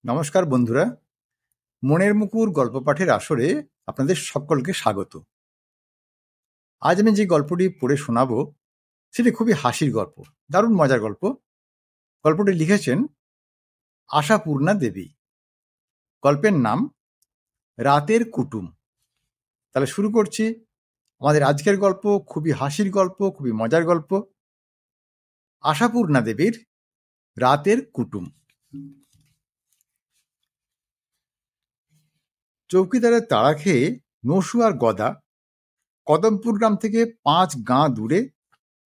নমস্কার বন্ধুরা, মনের মুকুর গল্প পাঠের আসরে আপনাদের সকলকে স্বাগত। আজ আমি যে গল্পটি পড়ে শোনাবো সেটি খুবই হাসির গল্প, দারুণ মজার গল্প। গল্পটি লিখেছেন আশাপূর্ণা দেবী। গল্পের নাম রাতের কুটুম। তাহলে শুরু করছি আমাদের আজকের গল্প। খুবই হাসির গল্প, খুবই মজার গল্প, আশাপূর্ণা দেবীর রাতের কুটুম। চৌকিদারের তাড়া খেয়ে নসু আর গদা কদমপুর গ্রাম থেকে 5 গাঁ দূরে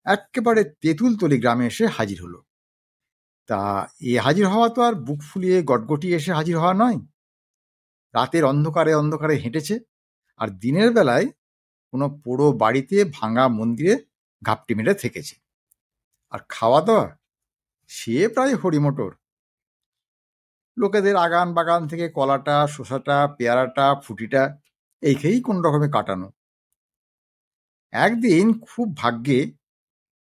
একেবারে তেঁতুলতলি গ্রামে এসে হাজির হলো। তা এ হাজির হওয়া তো আর বুক ফুলিয়ে গটগটি এসে হাজির হওয়া নয়। রাতের অন্ধকারে অন্ধকারে হেঁটেছে, আর দিনের বেলায় কোনো পোড়ো বাড়িতে ভাঙা মন্দিরে ঘাপটি মেরে থেকেছে। আর খাওয়া দাওয়া সে প্রায় হরিমোটর। লোকেদের আগান বাগান থেকে কলাটা, শসাটা, পেয়ারাটা, ফুটিটা এই খেয়েই কোন রকমে কাটানো। একদিন খুব ভাগ্যে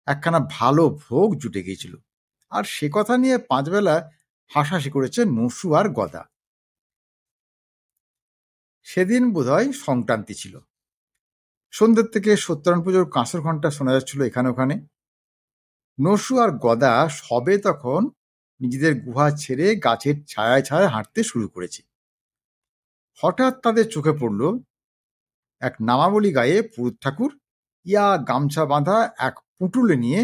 একখানা ভালো ভোগ জুটে গিয়েছিল, আর সে কথা নিয়ে 5 বেলা হাসাহাসি করেছে নসু আর গদা। সেদিন বোধহয় সংক্রান্তি ছিল। সন্ধ্যের থেকে সত্যনারায়ণ পুজোর কাঁসর ঘণ্টা শোনা যাচ্ছিল এখানে ওখানে। নসু আর গদা সবে তখন নিজেদের গুহা ছেড়ে গাছের ছায়ায় ছায়ায় হাঁটতে শুরু করেছে। হঠাৎ তাদের চোখে পড়ল এক নামাবলী গায়ে পুরুত ঠাকুর ইয়া গামছা বাঁধা এক পুঁটুলে নিয়ে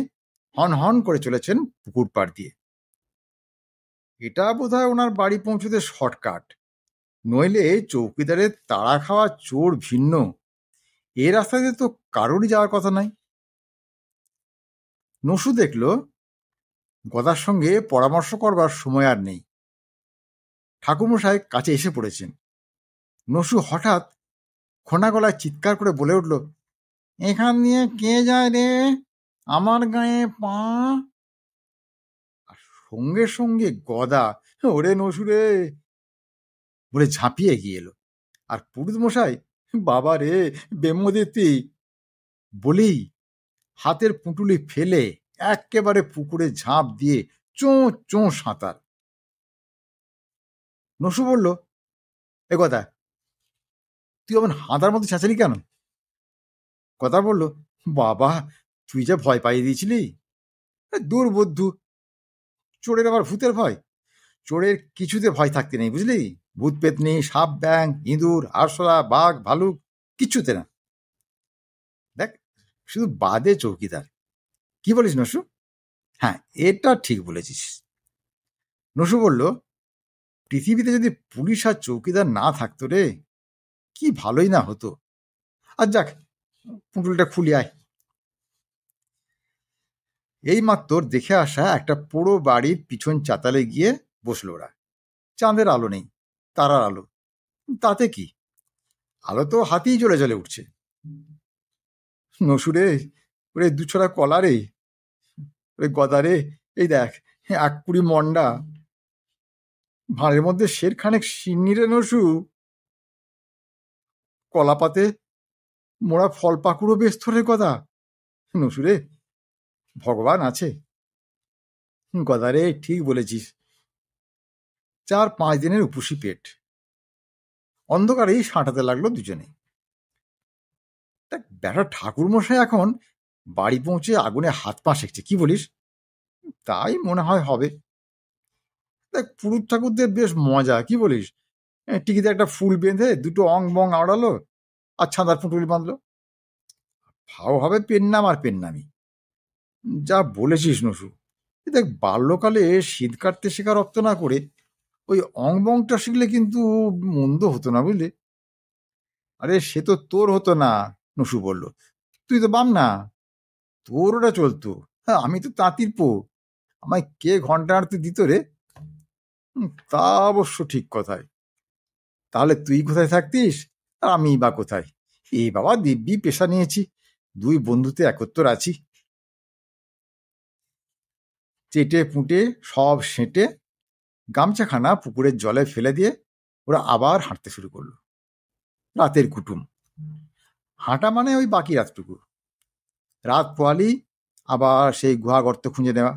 হন হন করে চলেছেন পুকুর পাড় দিয়ে। এটা বোধহয় ওনার বাড়ি পৌঁছতে শর্টকাট, নইলে চৌকিদারের তাড়া খাওয়া চোর ভিন্ন এ রাস্তাতে তো কারোরই যাওয়ার কথা নাই। নসু দেখল গদার সঙ্গে পরামর্শ করবার সময় আর নেই। ঠাকুরমশাই কাছে এসে পড়েছেন। নসু হঠাৎ খোনা গলায় চিৎকার করে বলে উঠল, এখান দিয়ে কে যায় রে? আমার গায়ে পা। আর সঙ্গে সঙ্গে গদা ওরে নসু রে বলে ঝাঁপিয়ে এগিয়ে এলো। আর পুরুত মশাই বাবা রে বেমদিতি বলেই হাতের পুঁটুলি ফেলে একেবারে পুকুরে ঝাঁপ দিয়ে চোঁ চোঁ সাঁতার। নসু বলল, এ কথা তুই আমার হাঁদার মতো চেঁচালি কেন? কথা বলল, বাবা তুই যা ভয় পাইয়ে দিয়েছিলি। দূর বুদ্ধু, চোরের আবার ভূতের ভয়? চোরের কিছুতে ভয় থাকতে নেই, বুঝলি? ভূত পেতনি, সাপ ব্যাং, ইঁদুর, আরশোলা, বাঘ, ভালুক কিচ্ছুতে না। দেখ, শুধু বাদে চৌকিদার। কি বলিস নসু? হ্যাঁ, এটা ঠিক বলেছিস। নসু বলল, পৃথিবীতে যদি পুলিশ আর চৌকিদার না থাকতো রে, কি ভালোই না হতো। আর যাক, পুঁটুলটা খুলি আয়। এই মাত্র দেখে আসা একটা পোড়ো বাড়ির পিছন চাতালে গিয়ে বসল ওরা। চাঁদের আলো নেই, তারার আলো, তাতে কি? আলো তো হাতেই জ্বলে জ্বলে উঠছে। নসুরে, ওরে দুছড়া কলা রে, ওরে গদা রে, এই দেখ 1 কুড়ি মন্ডা, ভাঁড়ের মধ্যে শেরখানেক সিন্নি রে নসু। কলাপাতে মোড়া ফল পাকুড়ো বেস্ত রে গদা। নসুরে, ভগবান আছে। গদা রে, ঠিক বলেছিস। 4-5 দিনের উপসী পেট। অন্ধকারেই সাঁটাতে লাগলো দুজনে। দেখ, বেটা ঠাকুরমশাই এখন বাড়ি পৌঁছে আগুনে হাত পা সেঁকছে, কি বলিস? তাই মনে হয় হবে। দেখ, পুরুত ঠাকুরদের বেশ মজা, কি বলিস? টিকিতে একটা ফুল বেঁধে 2টো অং বং আওড়ালো আর ছাঁদার পুঁটুলি বাঁধলো। ভাও হবে পেন্নাম আর পেন্নামি। যা বলেছিস নসু। দেখ, বাল্যকালে শীত কাটতে শেখা রক্ত না করে ওই অং বংটা শিখলে কিন্তু মন্দ হতো না, বুঝলি? আরে সে তো তোর হতো না, নসু বলল। তুই তো বাম না, তোর ওটা চলতো। হ্যাঁ, আমি তো তাঁতির পো, আমায় কে ঘন্টা আনতে দিত রে? তা অবশ্য ঠিক কথাই। তাহলে তুই কোথায় থাকতিস আর আমি বা কোথায়? এই বাবা দিব্যি পেশা নিয়েছি, 2 বন্ধুতে একত্তর আছি। চেটে পুঁটে সব সেঁটে গামছাখানা পুকুরের জলে ফেলে দিয়ে ওরা আবার হাঁটতে শুরু করলো। রাতের কুটুম। হাঁটা মানে ওই বাকি রাতটুকু। রাত পোয়ালি আবার সেই গুহা গর্ত খুঁজে নেওয়া,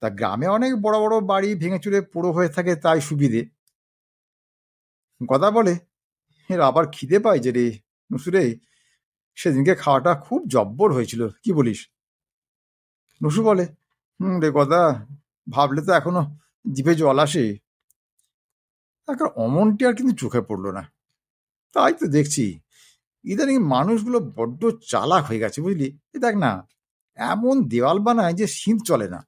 তা গ্রামে অনেক বড় বড় বাড়ি ভেঙে চুরে পোড়ো হয়ে থাকে, তাই সুবিধে। গদা বলে, এর আবার খিদে পায় যে রে নসুরে, সেদিনকে খাওয়াটা খুব জব্বর হয়েছিল, কি বলিস? নসু বলে, রে গদা, ভাবলে তো এখনো জিভে জল আসে। এখন অমনটি আর কিন্তু চোখে পড়লো না। তাই তো দেখছি ইদানিং মানুষগুলো বড্ড চালাক হয়ে গেছে, বুঝলি? দেখ না, এমন দেওয়াল বানায় যে শীত চলে না,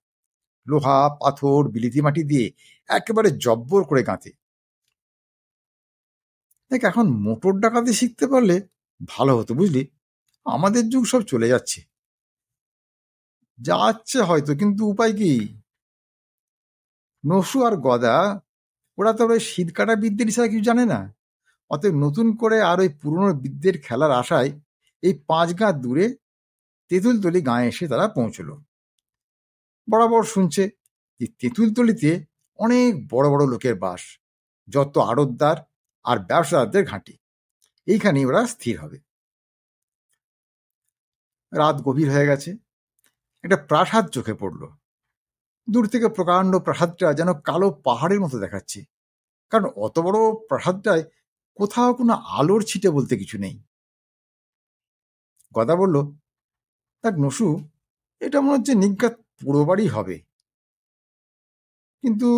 লোহা পাথর বিলিতি মাটি দিয়ে একেবারে জব্বর করে গাঁথে। দেখ, এখন মোটর ডাকাতি শিখতে পারলে ভালো হতো, বুঝলি? আমাদের যুগ সব চলে যাচ্ছে যাচ্ছে হয়তো, কিন্তু উপায় কি? নসু আর গদা ওরা তো ওই শীত কাটা বিদ্যের ছাড়া কিছু জানে না। অতএব নতুন করে আর ওই পুরনো বিদ্যের খেলার আশায় এই 5 গাঁ দূরে তেঁতুলতলি গাঁয়ে এসে তারা পৌঁছলো। বরাবর শুনছে যে তেঁতুলতলিতে অনেক বড় বড় লোকের বাস, যত আড়তদার আর ব্যবসাদারদের ঘাঁটি। এইখানেই ওরা স্থির হবে। রাত গভীর হয়ে গেছে, একটা প্রাসাদ চোখে পড়ল। দূর থেকে প্রকাণ্ড প্রাসাদটা যেন কালো পাহাড়ের মতো দেখাচ্ছে, কারণ অত বড় প্রাসাদটায় কোথাও কোনো আলোর ছিটে বলতে কিছু নেই। গদা বলল, দেখ নসু, এটা মনে হচ্ছে নিজ্ঞাত পুরো বাড়ি হবে, কিন্তু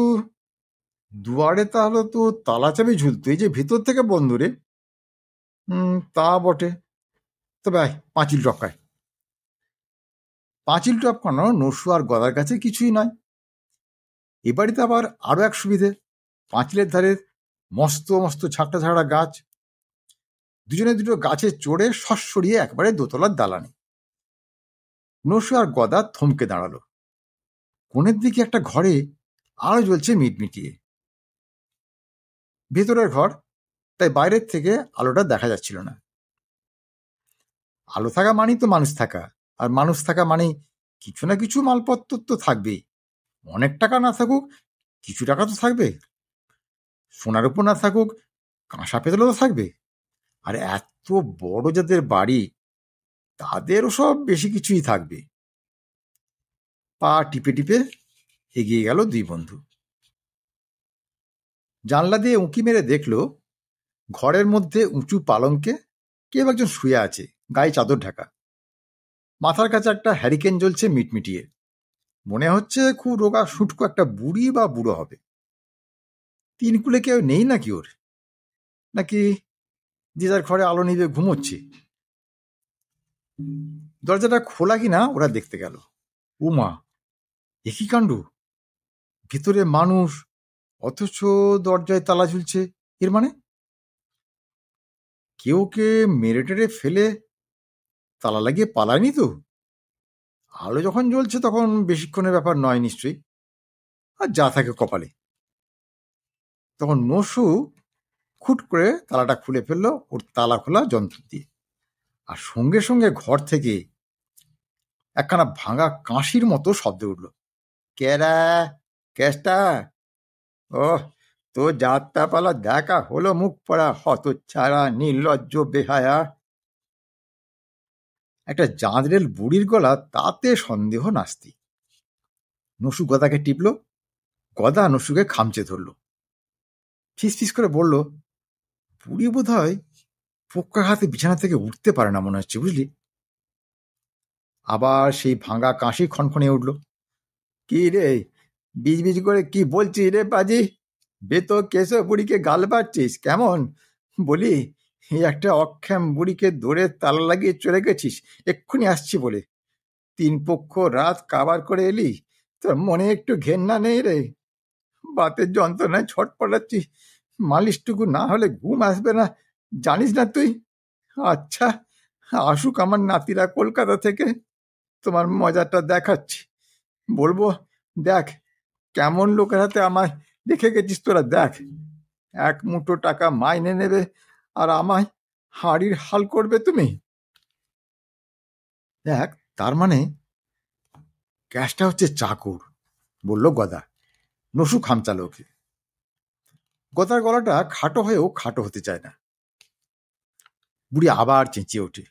দুয়ারে তাহলে তো তালা চাবি ঝুলতো, এই যে ভেতর থেকে বন্ধ রে। তা বটে, তবে আয় পাঁচিল টপকায়। পাঁচিল টপকানো নসু আর গদার কাছে কিছুই নয়। এ বাড়িতে আবার আরো এক সুবিধে, পাঁচিলের ধারে মস্ত মস্ত ঝাঁকড়া ঝাঁকড়া গাছ। দুজনে দুটো গাছে চড়ে সরিয়ে একবারে দোতলার দালানে। নসু আর গদা থমকে দাঁড়ালো। কোণের দিকে একটা ঘরে আলো জ্বলছে মিটমিটিয়ে। ভেতরের ঘর, তাই বাইরের থেকে আলোটা দেখা যাচ্ছিল না। আলো থাকা মানেই তো মানুষ থাকা, আর মানুষ থাকা মানেই কিছু না কিছু মালপত্র তো থাকবেই। অনেক টাকা না থাকুক, কিছু টাকা তো থাকবে। সোনার উপর না থাকুক, কাঁসা পেতলও তো থাকবে। আর এত বড় যাদের বাড়ি, তাদেরও সব বেশি কিছুই থাকবে। পা টিপে টিপে এগিয়ে গেল দুই বন্ধু। জানলা দিয়ে উঁকি মেরে দেখল, ঘরের মধ্যে উঁচু পালঙ্কে কেউ একজন শুয়ে আছে, গায়ে চাদর ঢাকা। মাথার কাছে একটা হ্যারিকেন জ্বলছে মিটমিটিয়ে। মনে হচ্ছে খুব রোগা শুটকো একটা বুড়ি বা বুড়ো হবে। তিন কুলে কেউ নেই নাকি ওর? নাকি যে যার ঘরে আলো নিভে ঘুমোচ্ছে? দরজাটা খোলা কিনা ওরা দেখতে গেল। উমা, একই কাণ্ড! ভেতরে মানুষ, অথচ দরজায় তালা ঝুলছে। এর মানে কেউ কে মেরে টেরে ফেলে তালা লাগিয়ে পালায়নি তো? আলো যখন জ্বলছে তখন বেশিক্ষণের ব্যাপার নয় নিশ্চয়ই, আর যা থাকে কপালে। তখন নসু খুট করে তালাটা খুলে ফেললো ওর তালা খোলা যন্ত্র দিয়ে, আর সঙ্গে সঙ্গে ঘর থেকে একখানা ভাঙা কাঁশির মতো শব্দ উঠল। কেরা, কেষ্টা? ও, তো যাত্রা পালা দেখা হলো, মুখ পড়া হতচ্ছাড়া নির্লজ্জ বেহায়া। একটা জাঁদরেল বুড়ির গলা, তাতে সন্দেহ নাস্তি। নসু গদাকে টিপল, গদা নসুকে খামচে ধরল। ফিস ফিস করে বলল, বুড়ি বোধ হয় পোক্কা হাতে বিছানা থেকে উঠতে পারে না মনে হচ্ছে, বুঝলি? আবার সেই ভাঙা কাশি খনখনে উঠল। কি রে, বিজ বিজ করে কি বলছিস রে পাজি? বেতো কেশো বুড়িকে গাল পাচ্ছিস কেমন? বলি, এই একটা অক্ষম বুড়িকে দৌড়ে তালা লাগিয়ে চলে গেছিস এক্ষুনি আসছি বলে। 3 পক্ষ রাত কাবার করে এলি, তোর মনে একটু ঘেন্না নেই রে? বাতের যন্ত্রণায় ছটপটাচ্ছিস, মালিশটুকু না হলে ঘুম আসবে না, জানিস না তুই? আচ্ছা, আসুক আমার নাতিরা কলকাতা থেকে, তোমার মজাটা দেখাচ্ছি। বলবো, দেখ কেমন লোকের হাতে আমায় রেখে গেছিস তোরা, দেখ। 1 মুঠো টাকা মাইনে নেবে আর আমায় হাড়ির হাল করবে তুমি। দেখ, তার মানে ক্যাশটা হচ্ছে চাকর, বলল গদা। নসু খামচালো ওকে। গদার গলাটা খাটো হয়েও খাটো হতে চায় না। বুড়ি আবার চেঁচিয়ে ওঠে,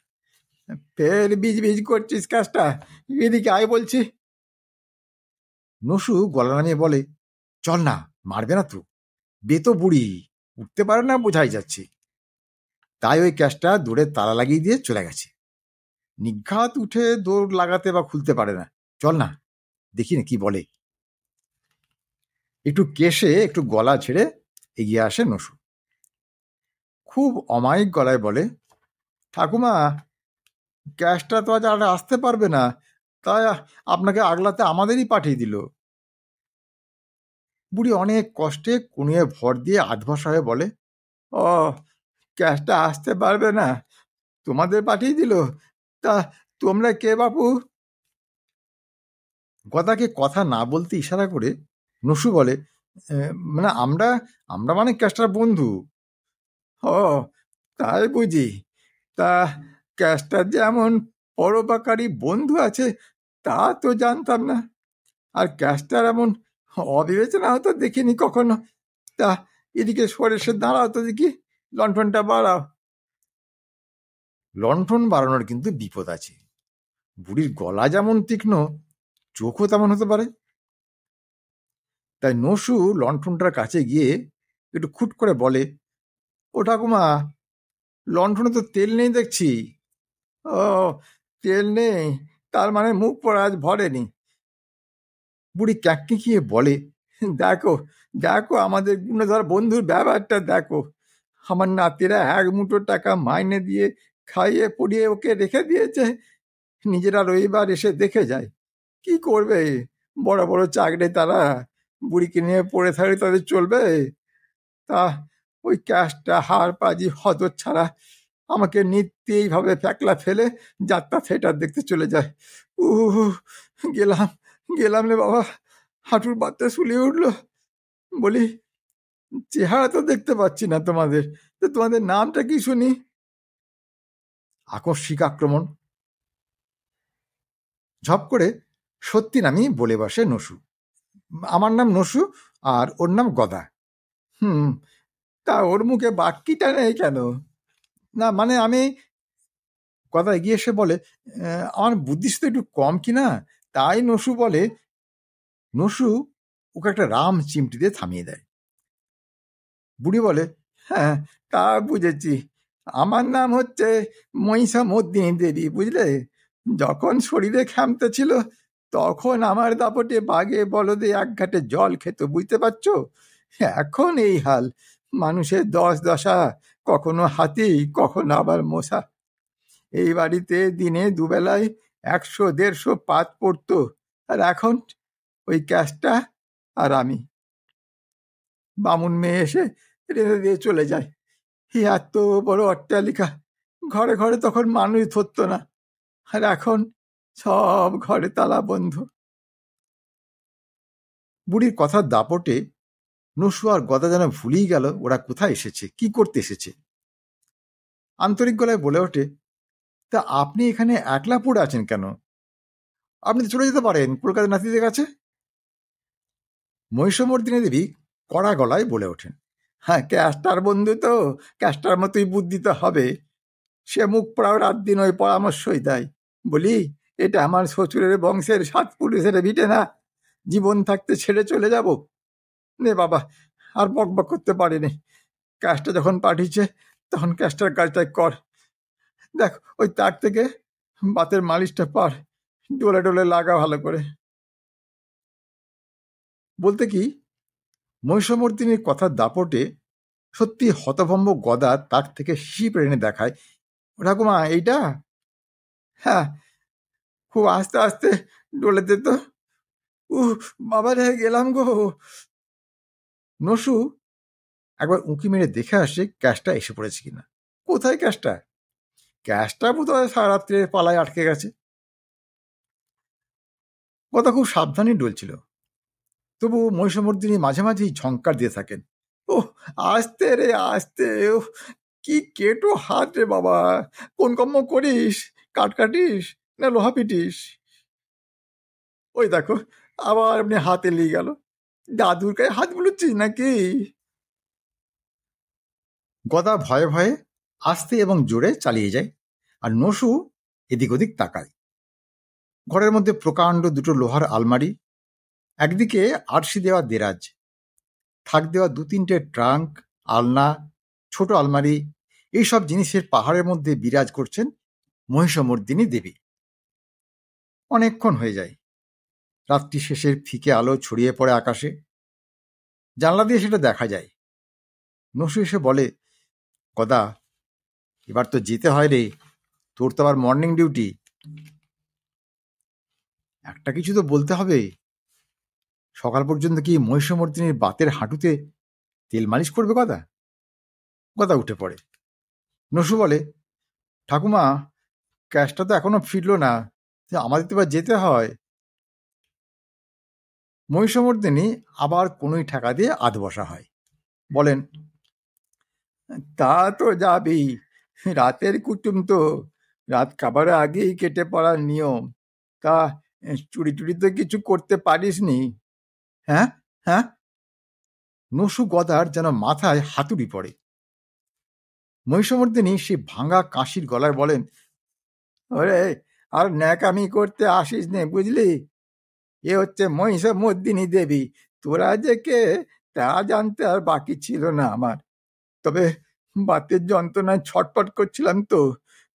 ফের বিজ বিজ করছিস কাজটা, এদিকে আয় বলছি। নসু গলা নামিয়ে বলে, চল না, মারবে না তো, বেতো বুড়ি, উঠতে পারে না বোঝাই যাচ্ছে। তাই ওই ক্যাশটা দৌড়ে তালা লাগিয়ে দিয়ে চলে গেছে। নিঘাত উঠে দৌড় লাগাতে বা খুলতে পারে না। চল না, দেখি না কি বলে। একটু কেশে একটু গলা ছেড়ে এগিয়ে আসে নসু। খুব অমায়িক গলায় বলে, ঠাকুমা, ক্যাশটা তো আজ আর আসতে পারবে না, তাই আপনাকে আগলাতে আমাদেরই পাঠিয়ে দিল। বুড়ি অনেক কষ্টে কুনিয়ে ভর দিয়ে আধভাষা হয়ে বলে, ও, ক্যাশটা আসতে পারবে না, তোমাদের পাঠিয়ে দিল? তা তোমরা কে বাপু? গদাকে কথা না বলতে ইশারা করে নসু বলে, মানে আমরা আমরা মানে ক্যাশটার বন্ধু। ও, তাই বুঝি? তা ক্যাশটার যে এমন পরোপকারী বন্ধু আছে তা তো জানতাম না। আর ক্যাশটার এমন অবিবেচনা হতো দেখিনি কখনো। তা এদিকে সরে এসে দাঁড়াও তো দেখি, লণ্ঠনটা বাড়াও। লণ্ঠন বাড়ানোর কিন্তু বিপদ আছে। বুড়ির গলা যেমন তীক্ষ্ণ, চোখও তেমন হতে পারে। তাই নসু লণ্ঠনটার কাছে গিয়ে একটু খুট করে বলে, ও ঠাকুমা, লণ্ঠনে তো তেল নেই দেখছি। ও, তেল নেই, তার মানে মুখ পড়া আজ ভরেনি। বুড়ি ক্যাঁকিয়ে বলে, দেখো দেখো, আমাদের গুণধর বন্ধুর ব্যাপারটা দেখো। আমার নাতিরা এক মুঠো টাকা মাইনে দিয়ে খাইয়ে পড়িয়ে ওকে রেখে দিয়েছে, নিজেরা রবিবার এসে দেখে যায়। কি করবে, বড় বড় চাকরি তারা, বুড়িকে নিয়ে পড়ে থাকলে তাদের চলবে? তা ওই ক্যাশটা হার পাজি হদর ছাড়া আমাকে নিত্যি এইভাবে ফ্যাকলা ফেলে যাত্রা থিয়েটার দেখতে চলে যায়। গেলাম গেলাম রে বাবা, হাঁটুর বাচ্চা শুলিয়ে উঠলো। বলি, চেহারা তো দেখতে পাচ্ছি না তোমাদের, তো তোমাদের নামটা কি শুনি? আকস্মিক আক্রমণ। ঝপ করে সত্যি নামই বলে বসে নসু। আমার নাম নসু, আর ওর নাম গদা। তা ওর মুখে বাক্যিটা নেই কেন? না মানে আমি, কথা এগিয়ে এসে বলে, আমার বুদ্ধি তো একটু কম কিনা, তাই নসু বলে। নসু ওকে একটা রাম চিমটি দিয়ে থামিয়ে দেয়। বুড়ি বলে, হ্যাঁ, তা বুঝেছি, আমার নাম হচ্ছে মহিষামর্দিনী দেবী, বুঝলে? যখন শরীরে ক্ষমতা ছিল তখন আমার দাপটে বাঘে বলদে এক ঘাটে জল খেত, বুঝতে পারছো? এখন এই হাল, মানুষের দশা, কখনো হাতি, কখনো আবার মশা। এই বাড়িতে দিনে দুবেলায় 100-150 পাত পড়তো, আর এখন ওই ক্যাশটা আর আমি। বামুন মেয়ে এসে রেঁধে দিয়ে চলে যায়। এত বড় অট্টালিকা, ঘরে ঘরে তখন মানুষ ধরতো না, আর এখন সব ঘরে তালা বন্ধ। বুড়ির কথার দাপটে নসু আর গদা যেন ভুলেই গেল ওরা কোথায় এসেছে, কি করতে এসেছে। আন্তরিক গলায় বলে ওঠে, তা আপনি এখানে একলা পড়ে আছেন কেন? আপনি তো চলে যেতে পারেন কলকাতা নাতিদের কাছে। মহিষমর্দিনী দেবী কড়া গলায় বলে ওঠেন, হ্যাঁ, ক্যাস্টার বন্ধু তো, ক্যাস্টার মতোই বুদ্ধি তো হবে। সে মুখ পড়াও রাত দিন ওই পরামর্শই দেয়। বলি, এটা আমার শ্বশুরের বংশের 7 পুরুষের ভিটে না, জীবন থাকতে ছেড়ে চলে যাব? নে বাবা, আর বক বক করতে পারিনি। ক্যাশটা যখন পাঠিয়েছে তখন ক্যাশটার কাজটাই কর। দেখ, ওই তার থেকে বাতের মালিশটা পার, ডোলে ডোলে লাগা ভালো করে। বলতে কি, মহিষমর্দিনীর কথার দাপটে সত্যি হতভম্ব গদা তার থেকে শিপ এনে দেখায়, ঠাকুমা এইটা? হ্যাঁ, খুব আস্তে আস্তে ডলে দে তো। বাবা রে, গেলাম গো। নসু একবার উঁকি মেরে দেখে আসে ক্যাশটা এসে পড়েছে কিনা। কোথায় ক্যাশটা? ক্যাশটা বোধহয় সারা রাত্রে পালায় আটকে গেছে। কথা খুব সাবধানে ডলছিল, তবু মহিষমর্দিনী মাঝে মাঝেই ঝঙ্কার দিয়ে থাকেন। ও, আস্তে রে আস্তে, কি কেটো হাত রে বাবা, কোন কর্ম করিস? কাঠ কাটিস না লোহা পিটিস? ওই দেখো, আবার আপনি হাতে লেগে গেল। দাদুর গায়ে হাত বুলোচ্ছিস নাকি? গদা ভয়ে ভয়ে আস্তে এবং জোরে চালিয়ে যায়, আর নসু এদিক ওদিক তাকায়। ঘরের মধ্যে প্রকাণ্ড দুটো লোহার আলমারি, একদিকে আরশি দেওয়া দেরাজ, থাক দেওয়া 2-3টে ট্রাঙ্ক, আলনা, ছোট আলমারি, এইসব জিনিসের পাহাড়ের মধ্যে বিরাজ করছেন মহিষমর্দিনী দেবী। অনেকক্ষণ হয়ে যায়। রাত্রি শেষের ফিকে আলো ছড়িয়ে পড়ে আকাশে, জানলা দিয়ে সেটা দেখা যায়। নসু এসে বলে, গদা, এবার তো যেতে হয় রে, তোর তো আবার মর্নিং ডিউটি। একটা কিছু তো বলতে হবে। সকাল পর্যন্ত কি মহিষমর্দিনীর বাতের হাঁটুতে তেল মালিশ করবে গদা? গদা উঠে পড়ে। নসু বলে, ঠাকুমা, ক্যাশটা তো এখনো ফিরল না, আমাদের তো এবার যেতে হয়। মহিষমর্দিনী আবার কোনোই ঠেকা দিয়ে আধ বসা হয়। বলেন, তা তো যাবেই, রাতের কুটুম তো, রাত খাবারের আগেই কেটে পড়ার নিয়ম। তা চুরি টুরি তো কিছু করতে পারিস নি? হ্যাঁ হ্যাঁ। নসু গদার যেন মাথায় হাতুড়ি পড়ে। মহিষমর্দিনী সে ভাঙা কাশির গলায় বলেন, ওরে, আর ন্যাকামি করতে আসিস নে, বুঝলি? এ হচ্ছে মহিষমর্দিনী দেবী। তোরা যে কে তা জানতে আর বাকি ছিল না আমার। তবে বাতের যন্ত্রণায় ছটপট করছিলাম তো,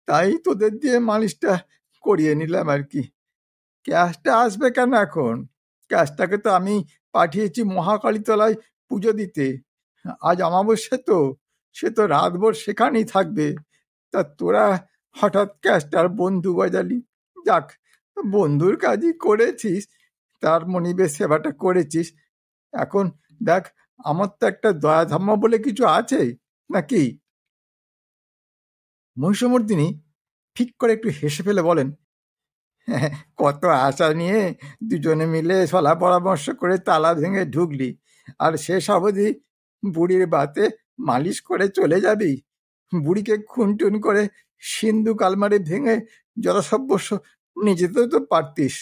তাই তোদের দিয়ে মালিশটা করিয়ে নিলাম আর কি। ক্যাশটা আসবে কেন এখন? ক্যাশটাকে তো আমি পাঠিয়েছি মহাকালীতলায় পুজো দিতে। আজ অমাবস্যা তো, সে তো রাতভর সেখানেই থাকবে। তা তোরা হঠাৎ ক্যাশটার বন্ধু গজালি। যাক, বন্ধুর কাজই করেছিস, তার মনিবের সেবাটা করেছিস। এখন দেখ, আমার তো একটা দয়া ধর্ম বলে কিছু আছে নাকি? মহিষমর্দিনী ঠিক করে একটু হেসে ফেলে বলেন, কত আশা নিয়ে দুজনে মিলে সলা পরামর্শ করে তালা ভেঙে ঢুকলি, আর শেষ অবধি বুড়ির বাতে মালিশ করে চলে যাবি? বুড়িকে খুনটুন করে সিন্ধু কালমারি ভেঙে যথাসভ্যস্য নিয়ে যেতেও তো পারতিস।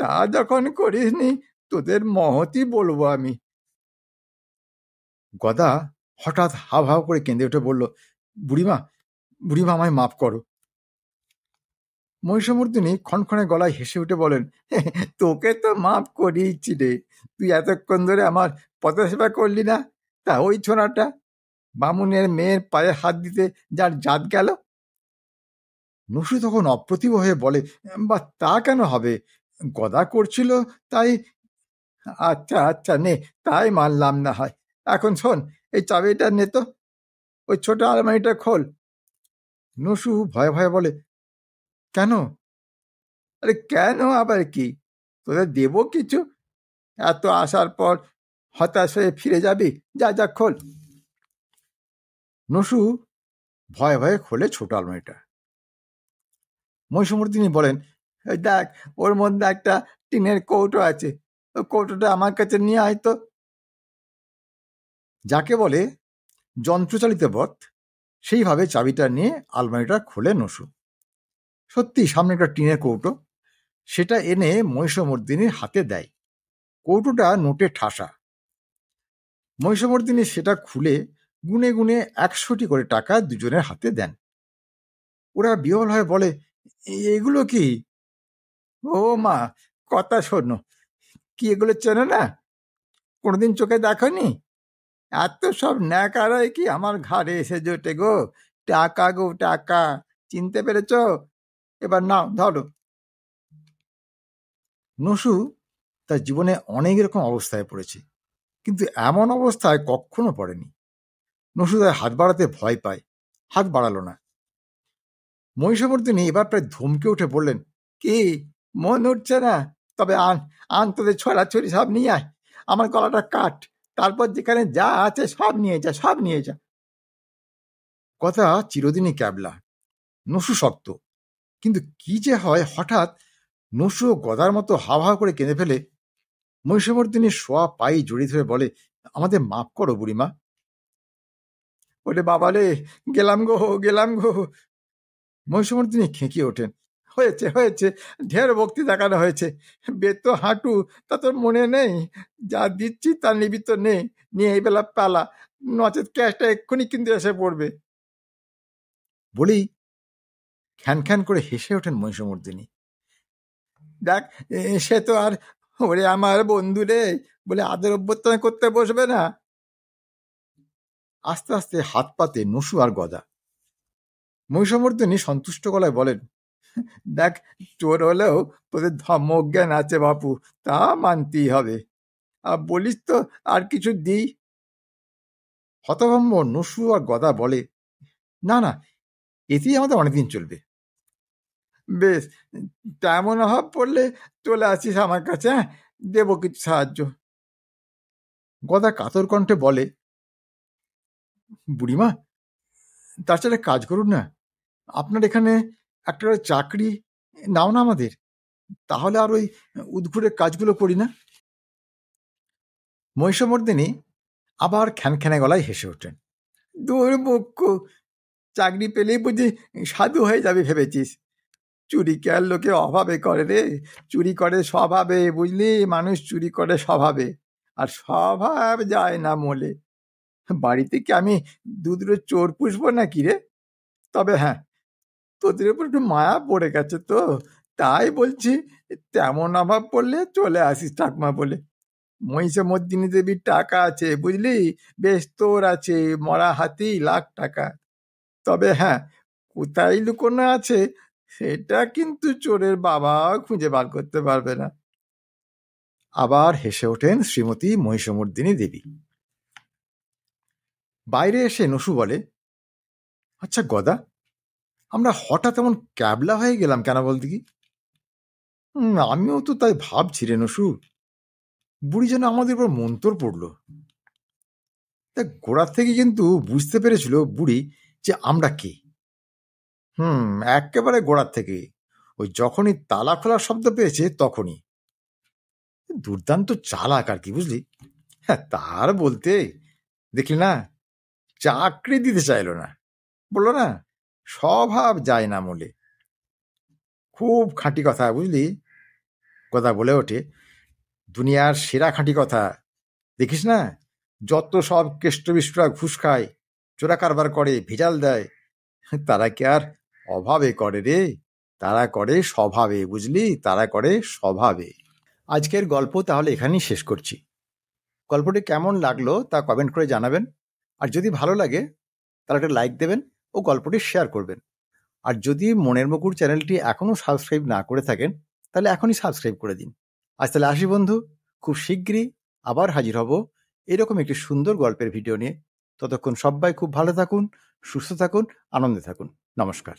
তা যখন করিসনি, তোদের মহতই বলবো আমি। গদা হঠাৎ হাউ হাউ করে কেঁদে উঠে বলল, বুড়িমা, বুড়িমা, আমায় মাফ করো। মহিষমর্দিনী ক্ষণক্ষণে গলায় হেসে উঠে বলেন, তোকে তো মাফ করিয়েছি রে। তুই এতক্ষণ ধরে আমার পথসেবা করলি না? তা ওই ছোনাটা, বামুনের মেয়ের পায়ে হাত দিতে যার জাত গেল। নসু তখন অপ্রতিভ হয়ে বলে, বা তা কেন হবে? গদা করছিল তাই। আচ্ছা আচ্ছা, নে, তাই মানলাম না হয়। এখন শোন, এই চাবিটা নে তো, ওই ছোট আলমারিটা খোল। নসু ভয়ে ভয়ে বলে, কেন? আরে কেন আবার কি? তোদের দেবো কিছু? এত আসার পর হতাশ হয়ে ফিরে যাবি? যা যা, খোল। নসু ভয়ে ভয়ে খোলে ছোট আলমারিটা। মহিষমর্দিনী বলেন, "এই দেখ, ওর মধ্যে একটা টিনের কৌটো আছে, ওই কৌটোটা আমার কাছে নিয়ে আয় তো।" যাকে বলে যন্ত্রচালিত বৎ, সেইভাবে চাবিটা নিয়ে আলমারিটা খোলে নসু। সত্যি সামনে একটা টিনের কৌটো, সেটা এনে মহিষমর্দিনীর হাতে দেয়। কৌটোটা নোটে ঠাসা। মহিষমর্দিনী সেটা খুলে গুনে গুনে 100টি করে টাকা দুজনের হাতে দেন। ওরা বিহ্বল হয়ে বলে, এগুলো কি? ও মা, কথা শোনো, কি এগুলো চেনো না? কোনোদিন চোখে দেখনি? এত সব ন্যাকারাই কি আমার ঘাড়ে এসে জোটে গো? টাকা গো, টাকা, চিনতে পেরেছ? এবার নাও, ধরো। নসু তার জীবনে অনেক রকম অবস্থায় পড়েছে, কিন্তু এমন অবস্থায় কখনো পড়েনি। নসু তার হাত বাড়াতে ভয় পায়, হাত বাড়ালো না। মহিষমর্দিনী এবার প্রায় ধমকে উঠে বললেন, কি, মন উঠছে না? তবে আন, আন তোদের ছড়াছড়ি সব নিয়ে আয়, আমার গলাটা কাট, তারপর যেখানে যা আছে সব নিয়ে যা, সব নিয়ে যা। কথা চিরদিনই ক্যাবলা, নসু শক্ত, কিন্তু কি যে হয়, হঠাৎ নসু গদার মতো হাও হাও করে কেঁদে ফেলে। মহিষমর্দিনী শোয়া পাই জড়িয়ে ধরে বলে, আমাদের মাফ করো বুড়িমা। ওরে বাবা রে, গেলাম গো, গেলাম গো। মহিষমর্দিনী খেঁকিয়ে ওঠেন, হয়েছে হয়েছে, ঢের ভক্তি দেখানো হয়েছে। বেতো হাঁটু, তা তোর মনে নেই? যা দিচ্ছি তার নিবি তো, নে, নিয়ে এই বেলা পালা, নচেত ক্যাশটা এক্ষুনি কিন্তু এসে পড়বে। বলেই খ্যান খ্যান করে হেসে ওঠেন মহিষমর্দিনী। দেখ, সে তো আর ওরে আমার বন্ধু রে, বলে আদর অভ্যর্থনা করতে বসবে না? আস্তে আস্তে হাত পাতে নসু আর গদা। মহিষমর্দিনী সন্তুষ্ট গলায় বলেন, দেখ, চোর হলেও তোদের ধর্মজ্ঞান আছে বাপু, তা মানতেই হবে। আর বলিস তো আর কিছু দিই? হতভম্ব নসু আর গদা বলে, না না, এতেই আমাদের অনেকদিন চলবে। বেশ, তেমন অভাব পড়লে চলে আসিস আমার কাছে, হ্যাঁ, দেবো কিছু সাহায্য। গদা কাতর কণ্ঠে বলে, বুড়িমা, তার সাথে কাজ করুন না, আপনার এখানে একটা চাকরি নাও না আমাদের, তাহলে আর ওই উদ্ঘুরের কাজগুলো করি না। মহিষমর্দিনী আবার খ্যানখ্যানে গলায় হেসে ওঠেন, দূর মুখ্য, চাকরি পেলেই বুঝি সাধু হয়ে যাবে ভেবেছিস? চুরি কি আর লোকে অভাবে করে রে? চুরি করে স্বভাবে, বুঝলি? মানুষ চুরি করে স্বভাবে, আর স্বভাব যায় না মোলে। বাড়িতে কি আমি দুধুরো চোর পুষবো নাকি রে? তবে হ্যাঁ, তোদের উপর একটু মায়া পড়ে গেছে তো, তাই বলছি, তেমন অভাব পড়লে চলে আসিস ঠাকমা বলে। মহিষমর্দিনী দেবীর টাকা আছে, বুঝলি? বেশ, তোর আছে মরা হাতি লাখ টাকা। তবে হ্যাঁ, কোথায় লুকোনো আছে সেটা কিন্তু চোরের বাবা খুঁজে বার করতে পারবে না। আবার হেসে ওঠেন শ্রীমতী মহিষমর্দিনী দেবী। বাইরে এসে নসু বলে, আচ্ছা গদা, আমরা হঠাৎ এমন ক্যাবলা হয়ে গেলাম কেন বলতে কি? আমিও তো তাই ভাবছি রে নসু, বুড়ি যেন আমাদের উপর মন্তর পড়লো। তা গোড়ার থেকে কিন্তু বুঝতে পেরেছিল বুড়ি যে আমরা কে। একেবারে গোড়ার থেকে, ওই যখনই তালা খোলার শব্দ পেয়েছে তখনই। দুর্দান্ত চালাক আর কি, বুঝলি? হ্যাঁ, তার বলতে, দেখলি না, চাকরি দিতে চাইলো না, বললো না স্বভাব যায় না মোলে। খুব খাঁটি কথা, বুঝলি? কথা বলে ওঠে, দুনিয়ার সেরা খাঁটি কথা। দেখিস না, যত সব কেষ্টবিষ্টরা ঘুষ খায়, চোরা কারবার করে, ভেজাল দেয়, তারা কি আর অভাবে করে রে? তারা করে স্বভাবে, বুঝলি? তারা করে স্বভাবে। আজকের গল্প তাহলে এখানেই শেষ করছি। গল্পটি কেমন লাগলো তা কমেন্ট করে জানাবেন। আর যদি ভালো লাগে তাহলে একটা লাইক দেবেন ও গল্পটি শেয়ার করবেন। আর যদি মনের মুকুর চ্যানেলটি এখনও সাবস্ক্রাইব না করে থাকেন তাহলে এখনই সাবস্ক্রাইব করে দিন। আজ তাহলে আসি বন্ধু, খুব শিগগিরই আবার হাজির হব এরকম একটি সুন্দর গল্পের ভিডিও নিয়ে। ততক্ষণ সবাই খুব ভালো থাকুন, সুস্থ থাকুন, আনন্দে থাকুন। নমস্কার।